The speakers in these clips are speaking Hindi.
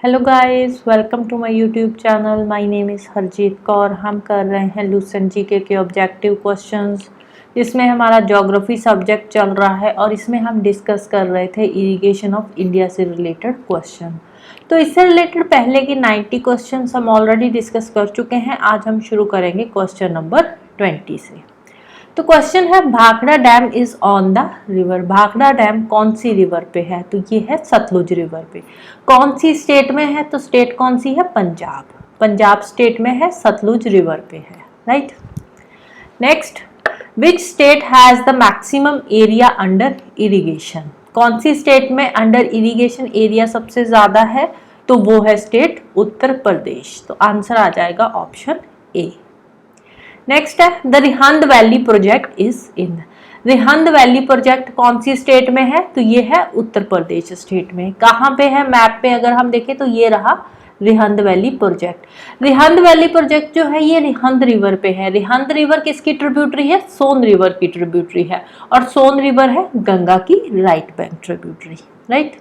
Hello guys, welcome to my YouTube channel. My name is Harjeet Kaur. हम कर रहे हैं लूसेंट जीके के ऑब्जेक्टिव क्वेश्चंस, जिसमें हमारा ज्योग्राफी सब्जेक्ट चल रहा है और इसमें हम डिस्कस कर रहे थे इरिगेशन ऑफ इंडिया से रिलेटेड क्वेश्चन। तो इससे रिलेटेड पहले की 90 क्वेश्चन हम ऑलरेडी डिस्कस कर चुके हैं। आज हम शुरू करेंगे क्वेश्चन नंबर 20 से। तो क्वेश्चन है, Bhakra dam is on the river. Bhakra dam कौन सी रिवर पे है? तो ये है सतलुज रिवर पे। कौन सी स्टेट में है? तो स्टेट कौन सी है? पंजाब। पंजाब स्टेट में है, सतलुज रिवर पे है, right. Next, which state has the maximum area under irrigation? कौन सी स्टेट में अंडर इरिगेशन एरिया सबसे ज्यादा है? तो वो है स्टेट उत्तर प्रदेश। तो आंसर आ जाएगा ऑप्शन ए। नेक्स्ट है, the Rihand valley project is in. Rihand valley project कौन सी स्टेट में है? तो ये है उत्तर प्रदेश स्टेट में। कहाँ पे है? मैप पे अगर हम देखें तो ये रहा Rihand valley project. Rihand valley project जो है ये रिहंद रिवर पे है। रिहंद रिवर किसकी ट्रिब्यूटरी है? सोन रिवर की ट्रिब्यूटरी है, और सोन रिवर है गंगा की right bank tributary, right.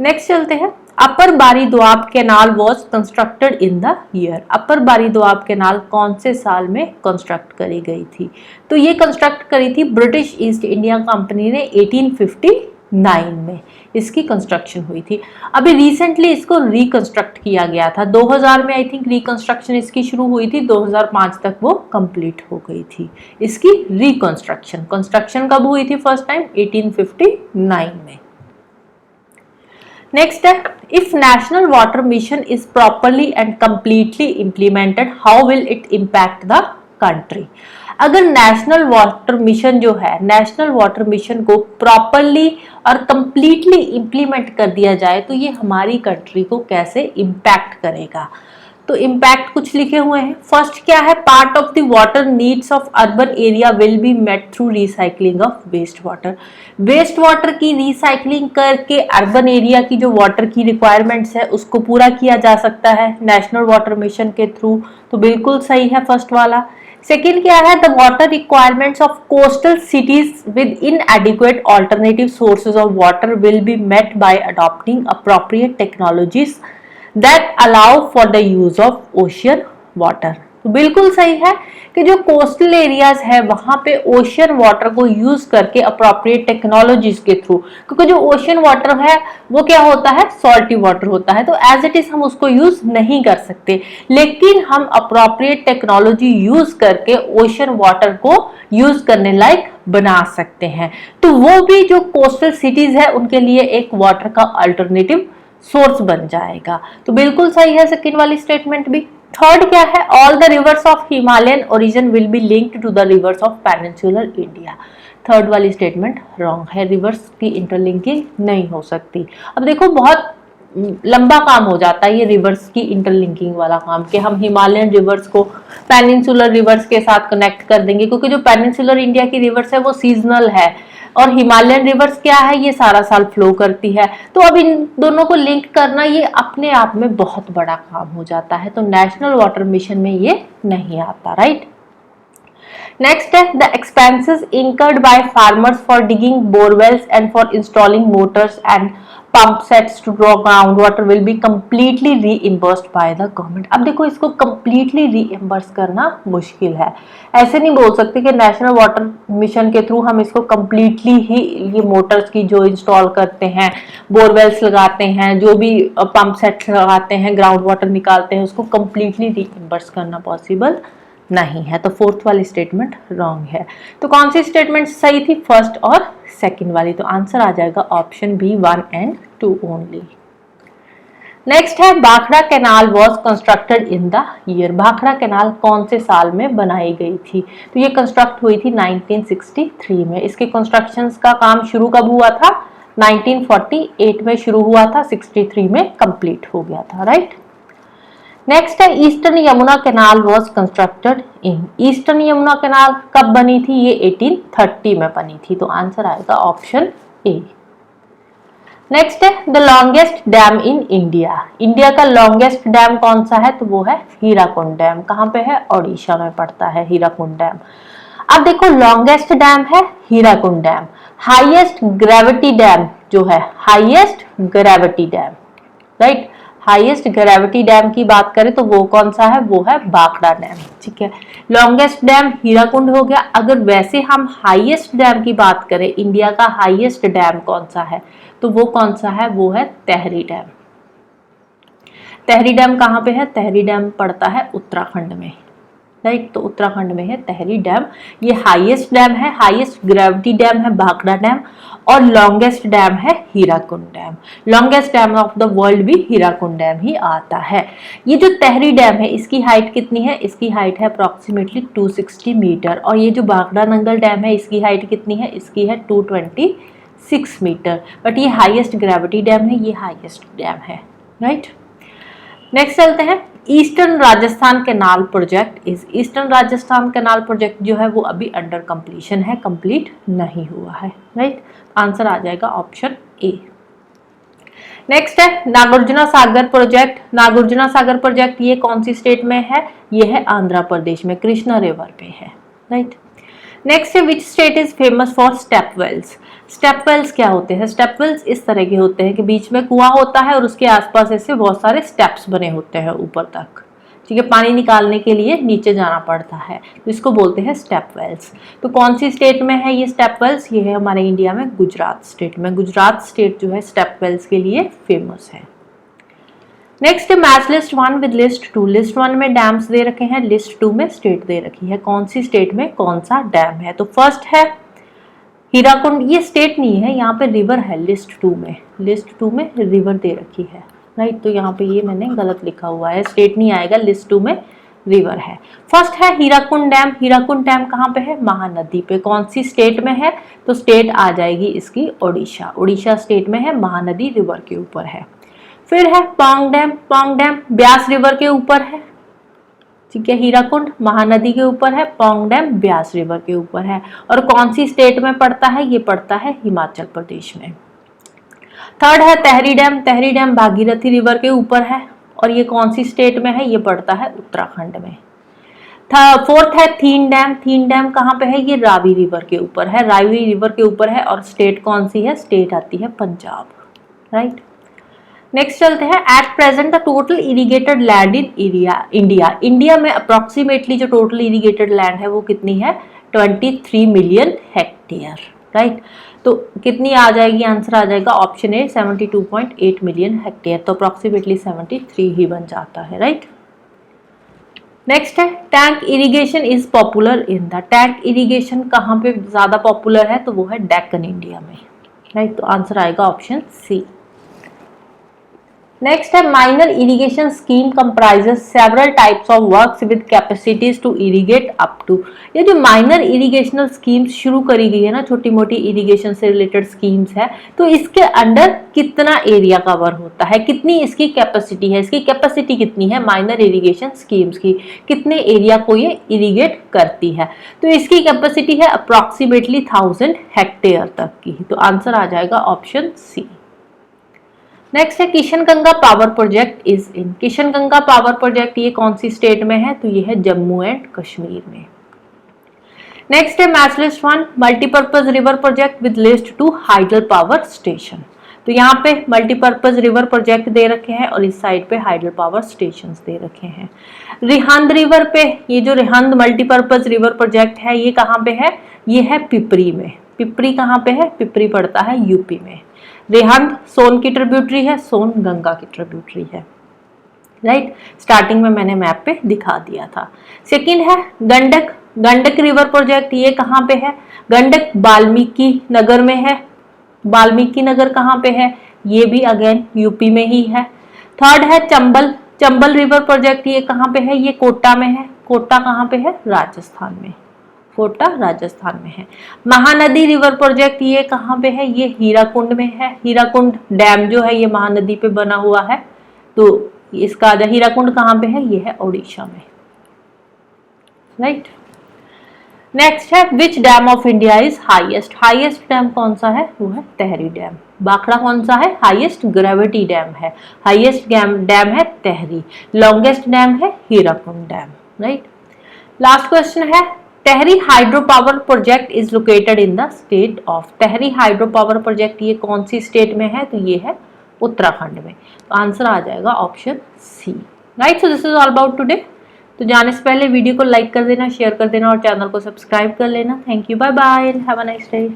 Next चलते हैं, upper Bari Doab canal was constructed in the year. Upper Bari Doab canal कौन से साल में कंस्ट्रक्ट करी गई थी? तो ये कंस्ट्रक्ट करी थी ब्रिटिश ईस्ट इंडिया कंपनी ने 1859 में इसकी कंस्ट्रक्शन हुई थी। अभी रिसेंटली इसको रिकंस्ट्रक्ट किया गया था 2000 में। आई थिंक रिकंस्ट्रक्शन इसकी शुरू हुई थी, 2005 तक वो कंप्लीट हो गई थी इसकी रिकंस्ट्रक्शन। कंस्ट्रक्शन कब हुई थी फर्स्ट टाइम? 1859 में। नेक्स्ट है, if national water mission is properly and completely implemented how will it impact the country? अगर नेशनल वाटर मिशन जो है, नेशनल वाटर मिशन को प्रॉपरली और कंप्लीटली इम्प्लीमेंट कर दिया जाए तो ये हमारी कंट्री को कैसे इम्पैक्ट करेगा? तो इम्पैक्ट कुछ लिखे हुए हैं। फर्स्ट क्या है? Part of the water needs of urban area will be met through recycling of waste water. Waste water की रिसाइकलिंग करके अर्बन एरिया की जो वाटर की रिक्वायरमेंट्स है उसको पूरा किया जा सकता है नेशनल वाटर मिशन के थ्रू। तो बिल्कुल सही है फर्स्ट वाला। सेकेंड क्या है? The water requirements of coastal cities with inadequate alternative sources of water will be met by adopting appropriate technologies that allow for the use of ocean water। तो बिल्कुल सही है कि जो कोस्टल एरियाज है वहां पे ओशियन वाटर को यूज करके अप्रोप्रिएट टेक्नोलॉजीज के थ्रू, क्योंकि जो ओशियन वाटर है वो क्या होता है? सॉल्टी वाटर होता है, तो एज इट इज हम उसको यूज नहीं कर सकते, लेकिन हम अप्रोप्रिएट टेक्नोलॉजी यूज करके ओशियन वाटर को यूज करने लायक बना सकते हैं। तो वो भी जो कोस्टल सिटीज है उनके लिए एक वाटर का अल्टरनेटिव सोर्स बन जाएगा। तो बिल्कुल सही है सेकेंड वाली स्टेटमेंट भी। थर्ड क्या है? All the rivers of Himalayan origin will be linked to the rivers of peninsular India. Third वाली स्टेटमेंट रॉन्ग है, रिवर्स की इंटरलिंकिंग नहीं हो सकती। अब देखो बहुत लंबा काम हो जाता है ये रिवर्स की इंटरलिंकिंग वाला काम, कि हम हिमालयन रिवर्स को पेनिनसुलर रिवर्स के साथ कनेक्ट कर देंगे, क्योंकि जो पेनिनसुलर इंडिया की रिवर्स है वो सीजनल है और हिमालयन रिवर्स क्या है? ये सारा साल फ्लो करती है। तो अब इन दोनों को लिंक करना ये अपने आप में बहुत बड़ा काम हो जाता है, तो नेशनल वाटर मिशन में ये नहीं आता, राइट। नेक्स्ट है, the expenses incurred by farmers for digging borewells and for installing motors and pump sets to draw ground water will be completely reimbursed by the government. अब देखो इसको कंप्लीटली रीइंबर्स करना मुश्किल है। ऐसे नहीं बोल सकते कि नेशनल वाटर मिशन के थ्रू हम इसको कंप्लीटली ही, ये मोटर्स की जो इंस्टॉल करते हैं, बोरवेल्स लगाते हैं, जो भी पंप सेट्स लगाते हैं, ग्राउंड वाटर निकालते हैं, उसको कंप्लीटली रीइंबर्स करना पॉसिबल नहीं है। तो फोर्थ वाली स्टेटमेंट रॉन्ग है। तो कौन सी स्टेटमेंट सही थी? फर्स्ट और सेकंड वाली। तो आंसर आ जाएगा option B 1 and 2 only. Next है, Bhakra canal was constructed in the year. Bhakra canal कौन से साल में बनाई गई थी? तो ये कंस्ट्रक्ट हुई थी 1963 में। इसके कंस्ट्रक्शन का काम शुरू कब हुआ था? 1948 में शुरू हुआ था, 63 में कंप्लीट हो गया था, राइट। नेक्स्ट है, eastern Yamuna canal was constructed in. Eastern Yamuna canal कब बनी थी? ये 1830 में बनी थी। तो आंसर आएगा ऑप्शन ए। नेक्स्ट है, the longest dam in India. India का लॉन्गेस्ट डैम कौन सा है? तो वो है हीराकुंड डैम। कहाँ पे है? ओडिशा में पड़ता है हीराकुंड डैम। अब देखो लॉन्गेस्ट डैम है Hirakud dam. Highest gravity dam जो है, highest gravity dam, right. Highest gravity dam की बात करें तो वो कौन सा है, वो है भाखड़ा डैम। ठीक है, लॉन्गेस्ट डैम हीराकुंड हो गया। अगर वैसे हम हाईएस्ट डैम की बात करें, इंडिया का हाईएस्ट डैम कौन सा है, तो वो कौन सा है, वो है तेहरी डैम। तेहरी डैम कहाँ पे है, तेहरी डैम पड़ता है उत्तराखंड में, राइट। तो उत्तराखंड में है तेहरी डैम, ये हाईएस्ट डैम है, हाईएस्ट ग्रेविटी डैम है भाखड़ा डैम, और लॉन्गेस्ट डैम है Hirakud dam. Longest dam of the world भी हीराकुंड डैम ही आता है। ये जो तेहरी डैम है इसकी हाइट कितनी है, इसकी हाइट है अप्रोक्सीमेटली 260 मीटर, और ये जो भाखड़ा नंगल डैम है इसकी हाइट कितनी है, इसकी है 226 मीटर। बट ये हाईएस्ट ग्रेविटी डैम है, ये हाईएस्ट डैम है, राइट। नेक्स्ट चलते हैं, eastern Rajasthan canal project is, eastern Rajasthan canal project जो है वो अभी अंडर कंप्लीशन है, कंप्लीट नहीं हुआ है, राइट। आंसर आ जाएगा ऑप्शन ए। नेक्स्ट है नागार्जुन सागर प्रोजेक्ट। नागार्जुन सागर प्रोजेक्ट ये कौन सी स्टेट में है, ये है आंध्र प्रदेश में, कृष्णा रिवर पे है, राइट। नेक्स्ट है which state is famous for step wells. Step wells क्या होते हैं, स्टेप वेल्स इस तरह के होते हैं कि बीच में कुआं होता है और उसके आसपास ऐसे बहुत सारे स्टेप्स बने होते हैं ऊपर तक, ठीक है, पानी निकालने के लिए नीचे जाना पड़ता है, तो इसको बोलते हैं स्टेप वेल्स। तो कौन सी स्टेट में है ये स्टेप वेल्स, ये है हमारे इंडिया में गुजरात स्टेट में। गुजरात स्टेट जो है स्टेप वेल्स के लिए फेमस है। Next match list 1 with list 2। List 1 में डैम्स दे रखे हैं, लिस्ट 2 में स्टेट दे रखी है, कौन सी स्टेट में कौन सा डैम है। तो फर्स्ट है हीराकुंड, ये स्टेट नहीं है, यहाँ पे रिवर है लिस्ट 2 में, लिस्ट 2 में रिवर दे रखी है, राइट। तो यहाँ पे ये मैंने गलत लिखा हुआ है, स्टेट नहीं आएगा, लिस्ट 2 में रिवर है। फर्स्ट है हीराकुंड डैम। हीराकुंड डैम कहाँ पे है, महानदी पे, कौन सी स्टेट में है, तो स्टेट आ जाएगी इसकी ओडिशा, ओडिशा स्टेट में है, महानदी रिवर के ऊपर है। फिर है Pong dam, Pong dam Beas river के ऊपर है, ठीक है, हीराकुंड महानदी के ऊपर है, पोंग डैम ब्यास रिवर के ऊपर है, और कौन सी स्टेट में पड़ता है, ये पड़ता है हिमाचल प्रदेश में। थर्ड है Tehri dam. Tehri dam Bhagirathi river के ऊपर है, और ये कौन सी स्टेट में है, ये पड़ता है उत्तराखंड में। फोर्थ है थीन डैम। थीन डैम कहाँ पे है, ये रावी रिवर के ऊपर है, रावी रिवर के ऊपर है, और स्टेट कौन सी है, स्टेट आती है पंजाब, राइट। नेक्स्ट चलते हैं, at present the total irrigated land in India. India में अप्रोक्सीमेटली जो टोटल इरिगेटेड लैंड है वो कितनी है, 23 मिलियन हेक्टेयर, राइट। तो कितनी आ जाएगी, आंसर आ जाएगा ऑप्शन ए 72.8 मिलियन हेक्टेयर, तो अप्रोक्सीमेटली 73 ही बन जाता है, राइट। नेक्स्ट है tank irrigation is popular in the. Tank irrigation कहाँ पे ज्यादा पॉपुलर है, तो वो है डेक्कन इंडिया में, राइट। तो आंसर आएगा ऑप्शन सी। नेक्स्ट है minor irrigation scheme comprises several types of works with capacities to irrigate up to. ये जो माइनर इरिगेशनल स्कीम्स शुरू करी गई है ना, छोटी मोटी इरिगेशन से रिलेटेड स्कीम्स है, तो इसके अंडर कितना एरिया कवर होता है, कितनी इसकी कैपेसिटी है, इसकी कैपेसिटी कितनी है माइनर इरिगेशन स्कीम्स की, कितने एरिया को ये इरिगेट करती है। तो इसकी कैपेसिटी है अप्रोक्सीमेटली 1000 हेक्टेयर तक की, तो आंसर आ जाएगा ऑप्शन सी। नेक्स्ट है Kishanganga power project is in. Kishanganga power project ये कौन सी स्टेट में है, तो ये है जम्मू एंड कश्मीर में। नेक्स्ट है match list 1 multipurpose river project with list 2 hydel power station. तो यहाँ पे मल्टीपर्पज रिवर प्रोजेक्ट दे रखे हैं और इस साइड पे हाइडल पावर स्टेशंस दे रखे हैं। रिहंद रिवर पे, ये जो रिहंद मल्टीपर्पज रिवर प्रोजेक्ट है ये कहाँ पे है, ये है पिपरी में। पिपरी कहाँ पे है, पिपरी पड़ता है यूपी में। रिहंद सोन की ट्रिब्यूटरी है, सोन गंगा की ट्रिब्यूटरी है, राइट। स्टार्टिंग में मैंने मैप पे दिखा दिया था। सेकंड है गंडक, गंडक रिवर प्रोजेक्ट, ये कहाँ पे है, गंडक वाल्मीकि नगर में है। वाल्मीकि नगर कहाँ पे है, ये भी अगेन यूपी में ही है। थर्ड है चंबल, चंबल रिवर प्रोजेक्ट, ये कहाँ पे है, ये कोटा में है। कोटा कहाँ पे है, राजस्थान में, कोटा राजस्थान में है। महानदी रिवर प्रोजेक्ट ये कहाँ पे है, ये हीराकुंड में है। हीराकुंड डैम जो है ये महानदी पे बना हुआ है, तो इसका हीराकुंड कहाँ पे है, ये है ओडिशा में, राइट। नेक्स्ट है which dam of India is highest. Highest dam कौन सा है, वो है तेहरी डैम। भाखड़ा कौन सा है, हाईएस्ट ग्रेविटी डैम है, हाईएस्ट डैम है तेहरी। लॉन्गेस्ट डैम है Hirakud dam, right. Last question है Tehri hydro power project is located in the state of. Tehri hydro power project ये कौन सी स्टेट में है, तो ये है उत्तराखंड में। तो आंसर आ जाएगा option C, right. So this is all about today. तो जाने से पहले वीडियो को लाइक कर देना, शेयर कर देना और चैनल को सब्सक्राइब कर लेना। Thank you, bye bye, have a nice day.